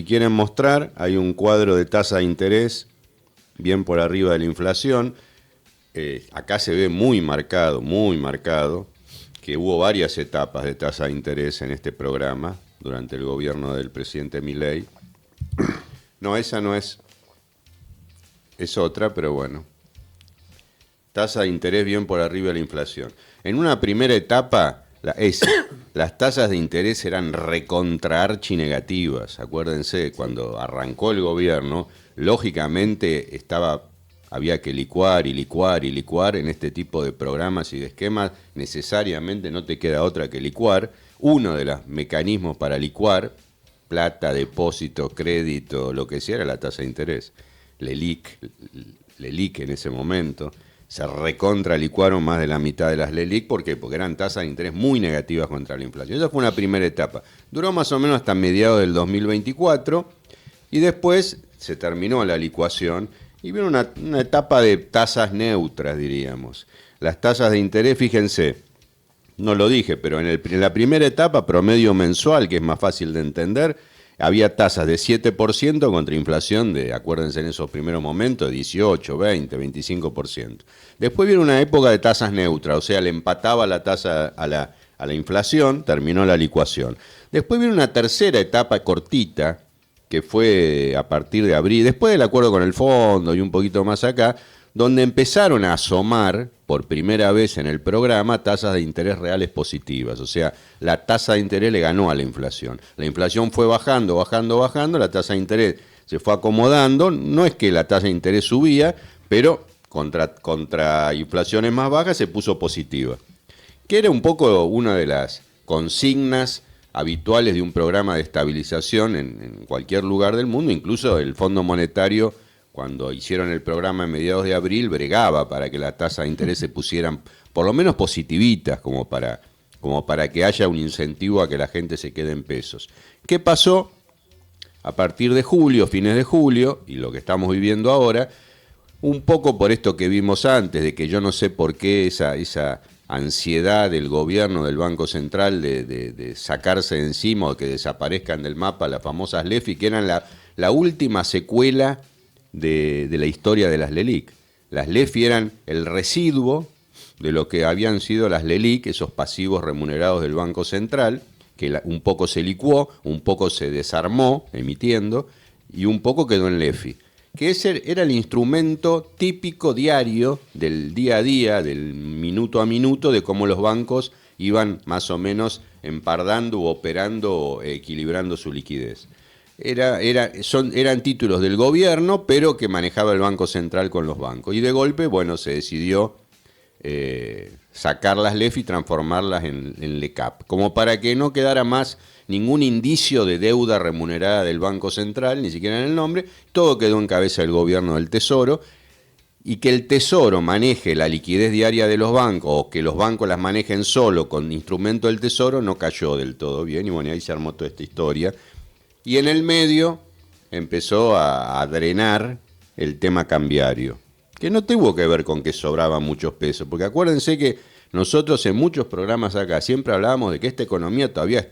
si quieren mostrar, hay un cuadro de tasa de interés bien por arriba de la inflación. Acá se ve muy marcado, que hubo varias etapas de tasa de interés en este programa durante el gobierno del presidente Milei. No, esa no es, es otra, pero bueno. Tasa de interés bien por arriba de la inflación. En una primera etapa, las tasas de interés eran recontra archinegativas. Acuérdense, cuando arrancó el gobierno, lógicamente había que licuar en este tipo de programas y de esquemas. Necesariamente no te queda otra que licuar. Uno de los mecanismos para licuar, plata, depósito, crédito, lo que sea, era la tasa de interés. LELIQ en ese momento. Se recontra licuaron más de la mitad de las LELIQ. ¿Por qué? Porque eran tasas de interés muy negativas contra la inflación. Esa fue una primera etapa. Duró más o menos hasta mediados del 2024 y después se terminó la licuación y vino una etapa de tasas neutras, diríamos. Las tasas de interés, fíjense, no lo dije, pero en la primera etapa, promedio mensual, que es más fácil de entender, había tasas de 7% contra inflación de, acuérdense en esos primeros momentos, 18, 20, 25%. Después viene una época de tasas neutras, o sea, le empataba la tasa a la inflación, terminó la licuación. Después viene una tercera etapa cortita, que fue a partir de abril, después del acuerdo con el fondo y un poquito más acá, donde empezaron a asomar por primera vez en el programa tasas de interés reales positivas. O sea, la tasa de interés le ganó a la inflación. La inflación fue bajando, la tasa de interés se fue acomodando. No es que la tasa de interés subía, pero contra inflaciones más bajas se puso positiva. Que era un poco una de las consignas habituales de un programa de estabilización en cualquier lugar del mundo. Incluso el Fondo Monetario, cuando hicieron el programa en mediados de abril, bregaba para que la tasa de interés se pusieran por lo menos positivitas, como para que haya un incentivo a que la gente se quede en pesos. ¿Qué pasó? A partir de julio, fines de julio, y lo que estamos viviendo ahora, un poco por esto que vimos antes, de que yo no sé por qué esa ansiedad del gobierno, del Banco Central, de sacarse de encima o que desaparezcan del mapa las famosas LEFI, que eran la última secuela de la historia de las LELIQ. Las LEFI eran el residuo de lo que habían sido las LELIQ, esos pasivos remunerados del Banco Central, que un poco se licuó, un poco se desarmó emitiendo y un poco quedó en LEFI. Que ese era el instrumento típico diario del día a día, del minuto a minuto, de cómo los bancos iban más o menos empardando u operando, equilibrando su liquidez. Eran títulos del gobierno, pero que manejaba el Banco Central con los bancos. Y de golpe, bueno, se decidió sacar las LEF y transformarlas en LECAP, como para que no quedara más ningún indicio de deuda remunerada del Banco Central, ni siquiera en el nombre. Todo quedó en cabeza del gobierno del Tesoro, y que el Tesoro maneje la liquidez diaria de los bancos, o que los bancos las manejen solo con instrumento del Tesoro, no cayó del todo bien, y bueno, ahí se armó toda esta historia. Y en el medio empezó a drenar el tema cambiario, que no tuvo que ver con que sobraban muchos pesos, porque acuérdense que nosotros en muchos programas acá siempre hablábamos de que esta economía todavía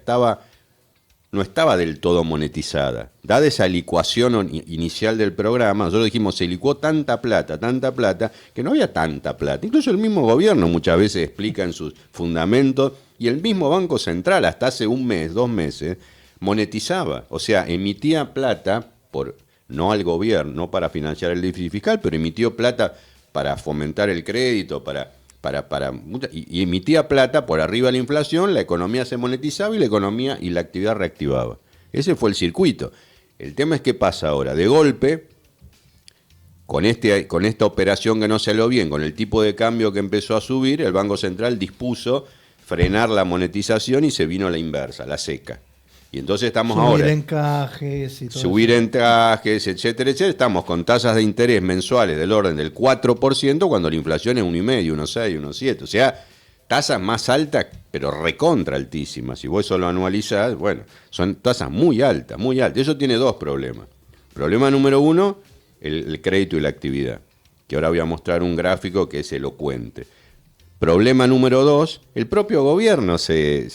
no estaba del todo monetizada. Dada esa licuación inicial del programa, nosotros dijimos, se licuó tanta plata, que no había tanta plata. Incluso el mismo gobierno muchas veces explica en sus fundamentos, y el mismo Banco Central hasta hace un mes, 2 meses, monetizaba. O sea, emitía plata, no al gobierno, no para financiar el déficit fiscal, pero emitió plata para fomentar el crédito, y emitía plata por arriba de la inflación, la economía se monetizaba y la economía y la actividad reactivaba. Ese fue el circuito. El tema es qué pasa ahora. De golpe, con esta operación que no salió bien, con el tipo de cambio que empezó a subir, el Banco Central dispuso frenar la monetización y se vino a la inversa, la seca. Y entonces estamos ahora... Subir encajes, etcétera, etcétera. Estamos con tasas de interés mensuales del orden del 4%, cuando la inflación es 1,5, 1,6, 1,7. O sea, tasas más altas, pero recontra altísimas. Si vos eso lo anualizás, bueno, son tasas muy altas, muy altas. Eso tiene 2 problemas. Problema número 1, el crédito y la actividad, que ahora voy a mostrar un gráfico que es elocuente. Problema número 2, el propio gobierno se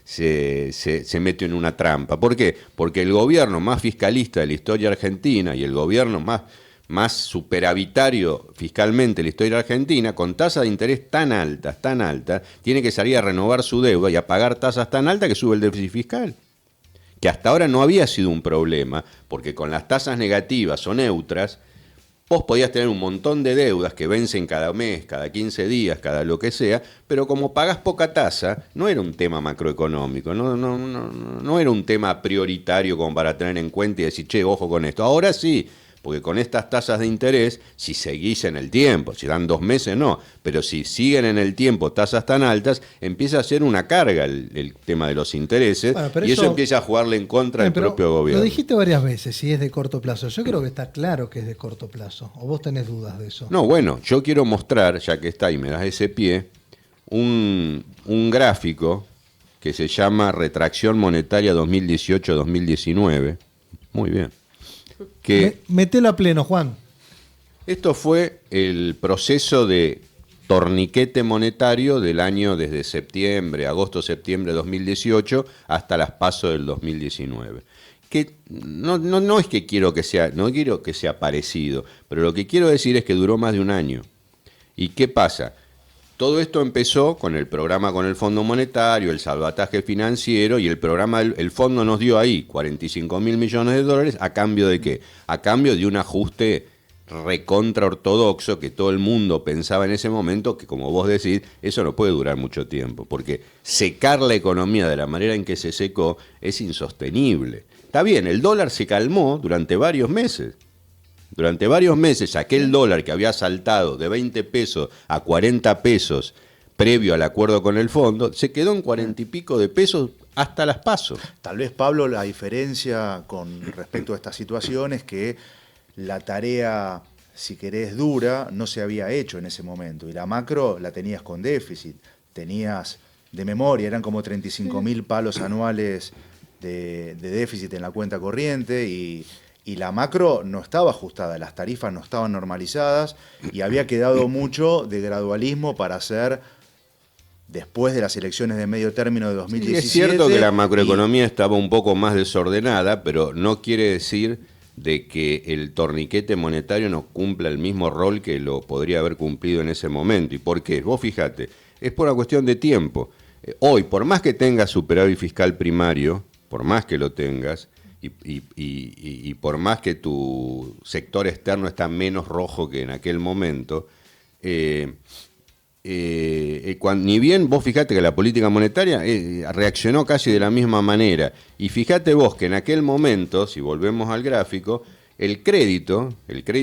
se mete en una trampa. ¿Por qué? Porque el gobierno más fiscalista de la historia argentina y el gobierno más superavitario fiscalmente de la historia argentina, con tasas de interés tan altas, tiene que salir a renovar su deuda y a pagar tasas tan altas que sube el déficit fiscal. Que hasta ahora no había sido un problema, porque con las tasas negativas o neutras, vos podías tener un montón de deudas que vencen cada mes, cada 15 días, cada lo que sea, pero como pagás poca tasa, no era un tema macroeconómico, no era un tema prioritario como para tener en cuenta y decir, che, ojo con esto. Ahora sí, porque con estas tasas de interés, si seguís en el tiempo, si dan 2 meses no, pero si siguen en el tiempo tasas tan altas, empieza a ser una carga el tema de los intereses, bueno, y eso empieza a jugarle en contra del propio gobierno. Lo dijiste varias veces, si es de corto plazo. Yo creo que está claro que es de corto plazo. ¿O vos tenés dudas de eso? No, bueno, yo quiero mostrar, ya que está y me das ese pie, un gráfico que se llama Retracción Monetaria 2018-2019. Muy bien. Metelo a pleno, Juan. Esto fue el proceso de torniquete monetario del año desde agosto-septiembre de 2018 hasta las PASO del 2019. Que no es que no quiero que sea parecido, pero lo que quiero decir es que duró más de un año. ¿Y qué pasa? Todo esto empezó con el programa con el Fondo Monetario, el salvataje financiero y el programa, el fondo nos dio ahí 45.000 millones de dólares, ¿a cambio de qué? A cambio de un ajuste recontra ortodoxo que todo el mundo pensaba en ese momento, que como vos decís, eso no puede durar mucho tiempo, porque secar la economía de la manera en que se secó es insostenible. Está bien, el dólar se calmó durante varios meses. Durante varios meses aquel dólar que había saltado de 20 pesos a 40 pesos previo al acuerdo con el fondo, se quedó en 40 y pico de pesos hasta las PASO. Tal vez, Pablo, la diferencia con respecto a esta situación es que la tarea, si querés, dura, no se había hecho en ese momento. Y la macro la tenías con déficit. Tenías, de memoria, eran como 35.000 palos anuales de déficit en la cuenta corriente y la macro no estaba ajustada, las tarifas no estaban normalizadas y había quedado mucho de gradualismo para hacer después de las elecciones de medio término de 2017. Sí, es cierto que la macroeconomía estaba un poco más desordenada, pero no quiere decir de que el torniquete monetario no cumpla el mismo rol que lo podría haber cumplido en ese momento. ¿Y por qué? Vos fíjate, es por una cuestión de tiempo. Hoy, por más que tengas superávit fiscal primario, por más que lo tengas, y por más que tu sector externo está menos rojo que en aquel momento, ni bien vos fijate que la política monetaria reaccionó casi de la misma manera, y fíjate vos que en aquel momento, si volvemos al gráfico, el crédito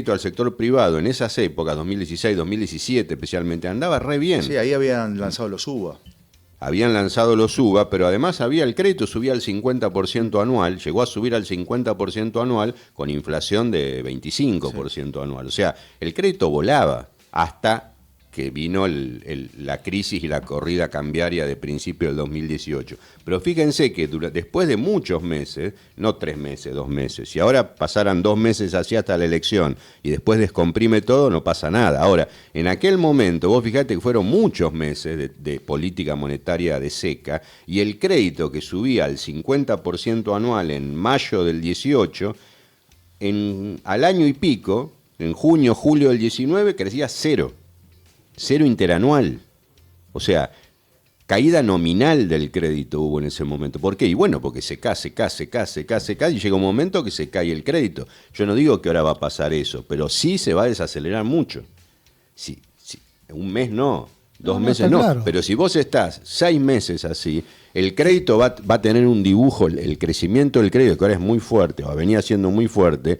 al sector privado en esas épocas, 2016, 2017 especialmente, andaba re bien. Sí, ahí habían lanzado los UBA. Habían lanzado los UBA, pero además el crédito subía al 50% anual, llegó a subir al 50% anual con inflación de 25% anual. O sea, el crédito volaba hasta que vino la crisis y la corrida cambiaria de principio del 2018. Pero fíjense que después de muchos meses, no 3 meses, 2 meses, si ahora pasaran 2 meses así hasta la elección y después descomprime todo, no pasa nada. Ahora, en aquel momento, vos fijate que fueron muchos meses de política monetaria de seca y el crédito que subía al 50% anual en mayo del 18, al año y pico, en junio, julio del 19, crecía cero interanual. O sea, caída nominal del crédito hubo en ese momento. ¿Por qué? Y bueno, porque se cae y llega un momento que se cae el crédito. Yo no digo que ahora va a pasar eso, pero sí se va a desacelerar mucho. Sí, un mes no, 2 meses no. Claro. Pero si vos estás 6 meses así, el crédito va a tener un dibujo, el crecimiento del crédito, que ahora es muy fuerte, o venía siendo muy fuerte,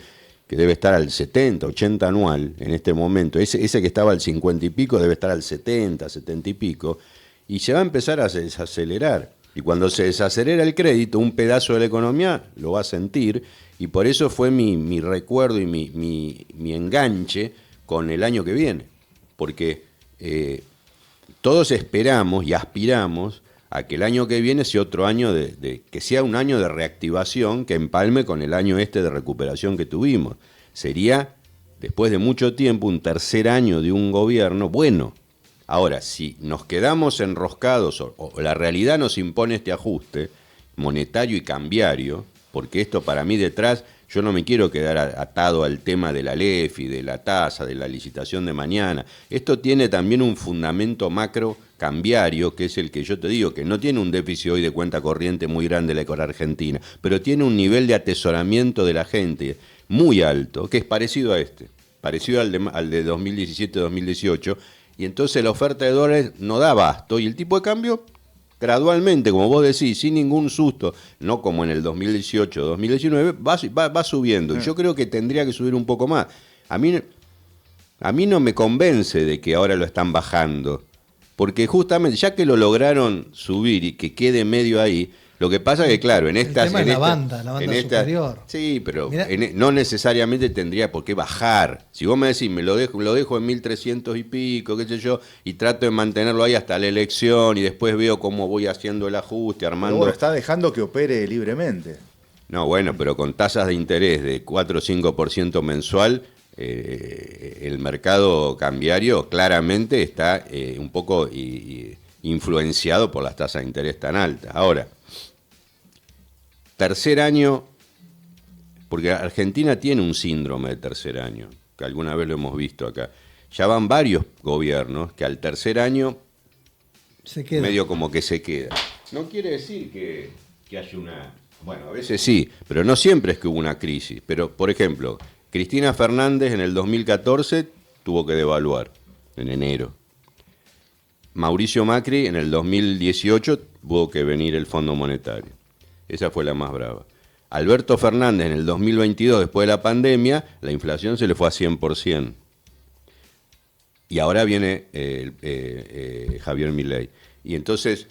que debe estar al 70, 80 anual en este momento. Ese que estaba al 50 y pico debe estar al 70, 70 y pico, y se va a empezar a desacelerar. Y cuando se desacelera el crédito, un pedazo de la economía lo va a sentir, y por eso fue mi recuerdo y mi enganche con el año que viene. Porque todos esperamos y aspiramos a que el año que viene sea otro año que sea un año de reactivación que empalme con el año de recuperación que tuvimos. Sería, después de mucho tiempo, un tercer año de un gobierno bueno. Ahora, si nos quedamos enroscados o la realidad nos impone este ajuste monetario y cambiario, porque esto para mí detrás, yo no me quiero quedar atado al tema de la LEFI, de la tasa, de la licitación de mañana. Esto tiene también un fundamento macro cambiario, que es el que yo te digo, que no tiene un déficit hoy de cuenta corriente muy grande la economía argentina, pero tiene un nivel de atesoramiento de la gente muy alto, que es parecido a este, parecido al de 2017-2018, y entonces la oferta de dólares no da abasto, y el tipo de cambio gradualmente, como vos decís, sin ningún susto, no como en el 2018-2019, va subiendo. Y yo creo que tendría que subir un poco más. A mí no me convence de que ahora lo están bajando, porque justamente ya que lo lograron subir y que quede medio ahí, lo que pasa es que, claro, en estas... El tema es la banda superior. Sí, pero no necesariamente tendría por qué bajar. Si vos me decís, lo dejo en 1300 y pico, qué sé yo, y trato de mantenerlo ahí hasta la elección, y después veo cómo voy haciendo el ajuste, armando... Pero bueno, está dejando que opere libremente. No, bueno, pero con tasas de interés de 4 o 5% mensual, el mercado cambiario claramente está un poco influenciado por las tasas de interés tan altas. Ahora, tercer año, porque Argentina tiene un síndrome de tercer año, que alguna vez lo hemos visto acá. Ya van varios gobiernos que al tercer año medio como que se queda. No quiere decir que haya una... Bueno, a veces sí, pero no siempre es que hubo una crisis. Pero, por ejemplo, Cristina Fernández en el 2014 tuvo que devaluar, en enero. Mauricio Macri en el 2018 tuvo que venir el Fondo Monetario. Esa fue la más brava. Alberto Fernández en el 2022, después de la pandemia, la inflación se le fue a 100%. Y ahora viene Javier Milei. Y entonces,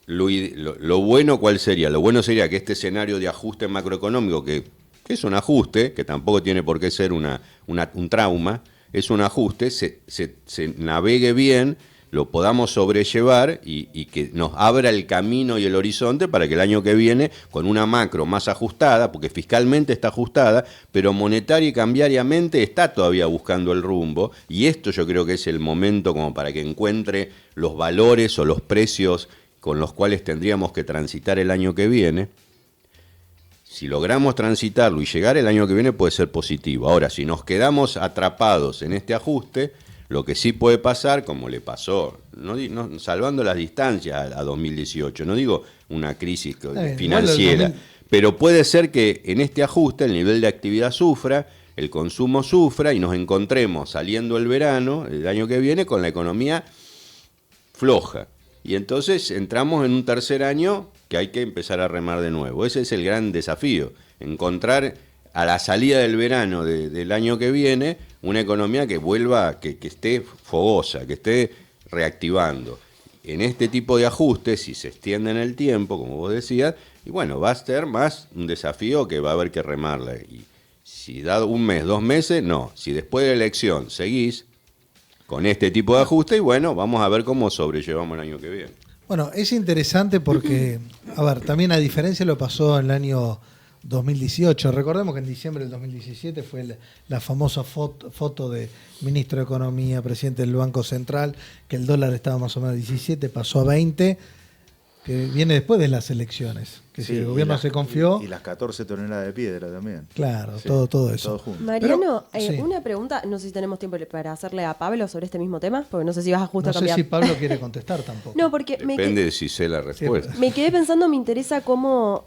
lo bueno, ¿cuál sería? Lo bueno sería que este escenario de ajuste macroeconómico, que es un ajuste, que tampoco tiene por qué ser un trauma, es un ajuste, se navegue bien, lo podamos sobrellevar y que nos abra el camino y el horizonte para que el año que viene, con una macro más ajustada, porque fiscalmente está ajustada, pero monetaria y cambiariamente está todavía buscando el rumbo, y esto yo creo que es el momento como para que encuentre los valores o los precios con los cuales tendríamos que transitar el año que viene. Si logramos transitarlo y llegar el año que viene puede ser positivo. Ahora, si nos quedamos atrapados en este ajuste, lo que sí puede pasar, como le pasó, salvando las distancias a 2018, no digo una crisis financiera, pero puede ser que en este ajuste el nivel de actividad sufra, el consumo sufra y nos encontremos saliendo el verano, el año que viene, con la economía floja. Y entonces entramos en un tercer año que hay que empezar a remar de nuevo. Ese es el gran desafío, encontrar a la salida del verano del año que viene una economía que vuelva, que esté fogosa, que esté reactivando. En este tipo de ajustes, si se extiende en el tiempo, como vos decías, y bueno, va a ser más un desafío que va a haber que remarla. Y si da un mes, 2 meses, no. Si después de la elección seguís con este tipo de ajuste, y bueno, vamos a ver cómo sobrellevamos el año que viene. Bueno, es interesante porque, a ver, también a diferencia lo pasó en el año 2018. Recordemos que en diciembre del 2017 fue la famosa foto de ministro de Economía, presidente del Banco Central, que el dólar estaba más o menos a 17, pasó a 20, que viene después de las elecciones. Que sí, si el gobierno se confió... Y las 14 toneladas de piedra también. Claro, sí, todo eso. Todo Mariano, sí. Una pregunta, no sé si tenemos tiempo para hacerle a Pablo sobre este mismo tema, porque no sé si vas a justo a cambiar. No sé si Pablo quiere contestar tampoco. No, porque depende de si sé la respuesta. Me quedé pensando, me interesa cómo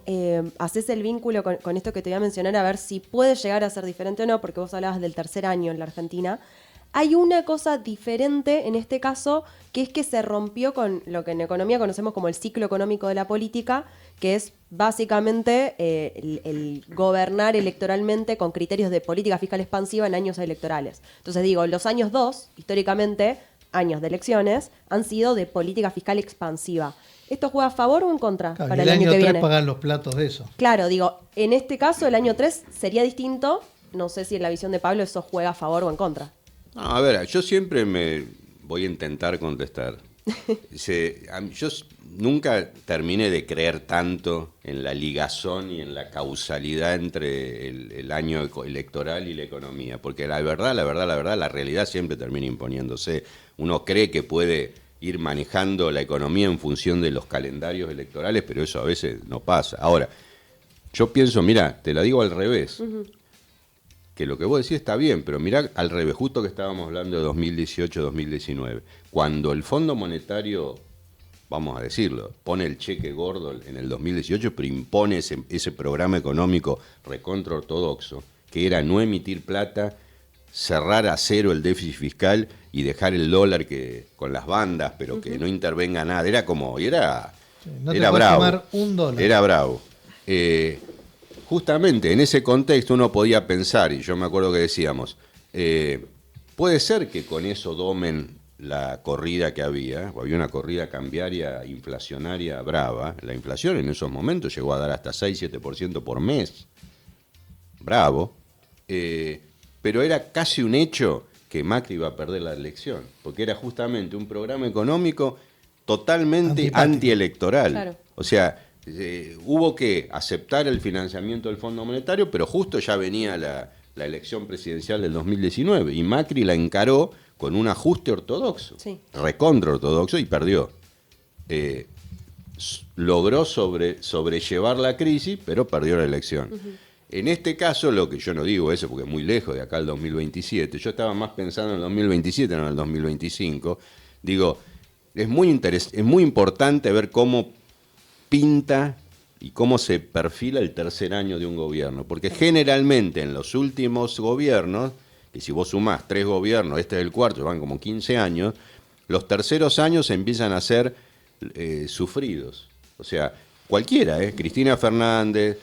haces el vínculo con esto que te voy a mencionar, a ver si puede llegar a ser diferente o no, porque vos hablabas del tercer año en la Argentina. Hay una cosa diferente en este caso, que es que se rompió con lo que en economía conocemos como el ciclo económico de la política, que es básicamente el gobernar electoralmente con criterios de política fiscal expansiva en años electorales. Entonces digo, los años 2, históricamente, años de elecciones, han sido de política fiscal expansiva. ¿Esto juega a favor o en contra para el año que viene? El año 3 pagan los platos de eso. Claro, digo, en este caso el año 3 sería distinto. No sé si en la visión de Pablo eso juega a favor o en contra. No, a ver, yo siempre me voy a intentar contestar. Yo nunca terminé de creer tanto en la ligazón y en la causalidad entre el año electoral y la economía, porque la verdad, la realidad siempre termina imponiéndose. Uno cree que puede ir manejando la economía en función de los calendarios electorales, pero eso a veces no pasa. Ahora, yo pienso, mira, te la digo al revés, que lo que vos decís está bien, pero mirá al revés, justo que estábamos hablando de 2018-2019, cuando el Fondo Monetario, vamos a decirlo, pone el cheque gordo en el 2018, pero impone ese programa económico recontra ortodoxo, que era no emitir plata, cerrar a cero el déficit fiscal y dejar el dólar con las bandas, pero que no intervenga nada. Era como, era bravo. Tomar $1. Era bravo. Justamente en ese contexto uno podía pensar, y yo me acuerdo que decíamos, puede ser que con eso domen la corrida que había una corrida cambiaria, inflacionaria brava. La inflación en esos momentos llegó a dar hasta 6-7% por mes. Bravo. Pero era casi un hecho que Macri iba a perder la elección, porque era justamente un programa económico totalmente antielectoral. Claro. O sea, hubo que aceptar el financiamiento del Fondo Monetario, pero justo ya venía la elección presidencial del 2019 y Macri la encaró con un ajuste ortodoxo, recontra ortodoxo, y perdió. Logró sobrellevar la crisis, pero perdió la elección. En este caso, lo que yo no digo eso porque es muy lejos de acá el 2027, yo estaba más pensando en el 2027, no en el 2025. Digo, es muy importante ver cómo pinta y cómo se perfila el tercer año de un gobierno, porque generalmente en los últimos gobiernos, que si vos sumás 3 gobiernos, este es el cuarto, van como 15 años, los terceros años empiezan a ser sufridos. O sea, cualquiera, Cristina Fernández,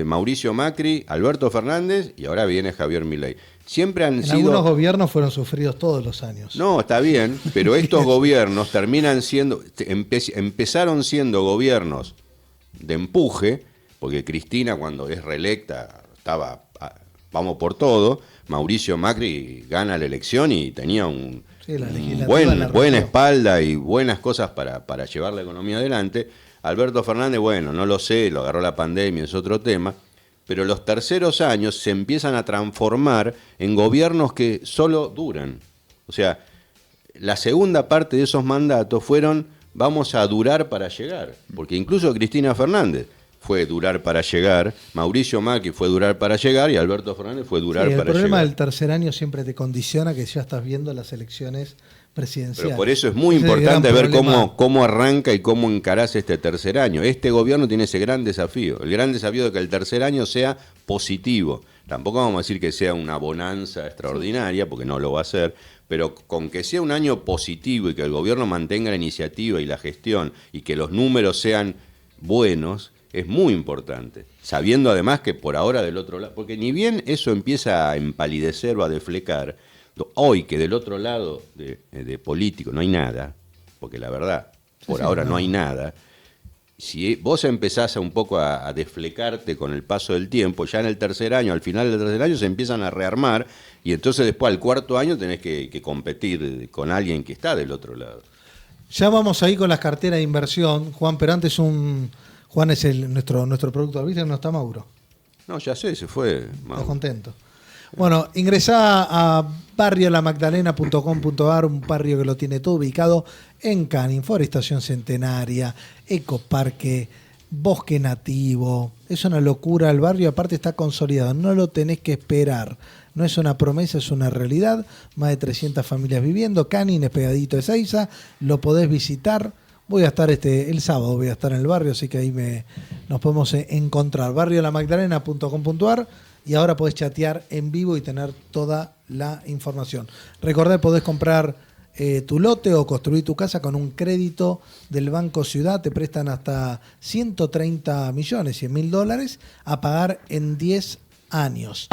Mauricio Macri, Alberto Fernández y ahora viene Javier Milei. Siempre han sido... Algunos gobiernos fueron sufridos todos los años. No, está bien, pero estos gobiernos terminan siendo... Empezaron siendo gobiernos de empuje, porque Cristina cuando es reelecta estaba vamos por todo, Mauricio Macri gana la elección y tenía buena espalda y buenas cosas para llevar la economía adelante. Alberto Fernández, bueno, no lo sé, lo agarró la pandemia, es otro tema, pero los terceros años se empiezan a transformar en gobiernos que solo duran. O sea, la segunda parte de esos mandatos fueron vamos a durar para llegar, porque incluso Cristina Fernández fue durar para llegar, Mauricio Macri fue durar para llegar y Alberto Fernández fue durar para llegar. El problema del tercer año siempre te condiciona que ya estás viendo las elecciones presidenciales. Pero por eso es muy importante ver cómo arranca y cómo encarás este tercer año. Este gobierno tiene ese gran desafío, el gran desafío de que el tercer año sea positivo. Tampoco vamos a decir que sea una bonanza extraordinaria, porque no lo va a ser, pero con que sea un año positivo y que el gobierno mantenga la iniciativa y la gestión y que los números sean buenos, es muy importante, sabiendo además que por ahora del otro lado, porque ni bien eso empieza a empalidecer o a deflecar, hoy que del otro lado de político no hay nada, porque la verdad, por ahora no hay nada, si vos empezás un poco a desflecarte con el paso del tiempo, ya en el tercer año, al final del tercer año se empiezan a rearmar y entonces después al cuarto año tenés que competir con alguien que está del otro lado. Ya vamos ahí con las carteras de inversión, Juan, pero antes Juan es nuestro productor, ¿viste? No está Mauro. No, ya sé, se fue Mauro. Está contento. Bueno, ingresá a barriolamagdalena.com.ar, un barrio que lo tiene todo ubicado en Canning, Forestación Centenaria, Ecoparque, Bosque Nativo. Es una locura el barrio, aparte está consolidado, no lo tenés que esperar. No es una promesa, es una realidad. Más de 300 familias viviendo. Canning es pegadito de Seiza, lo podés visitar. Voy a estar el sábado, voy a estar en el barrio, así que ahí nos podemos encontrar. barriolamagdalena.com.ar y ahora podés chatear en vivo y tener toda la información. Recordá, podés comprar tu lote o construir tu casa con un crédito del Banco Ciudad. Te prestan hasta 130 millones, $100.000 a pagar en 10 años.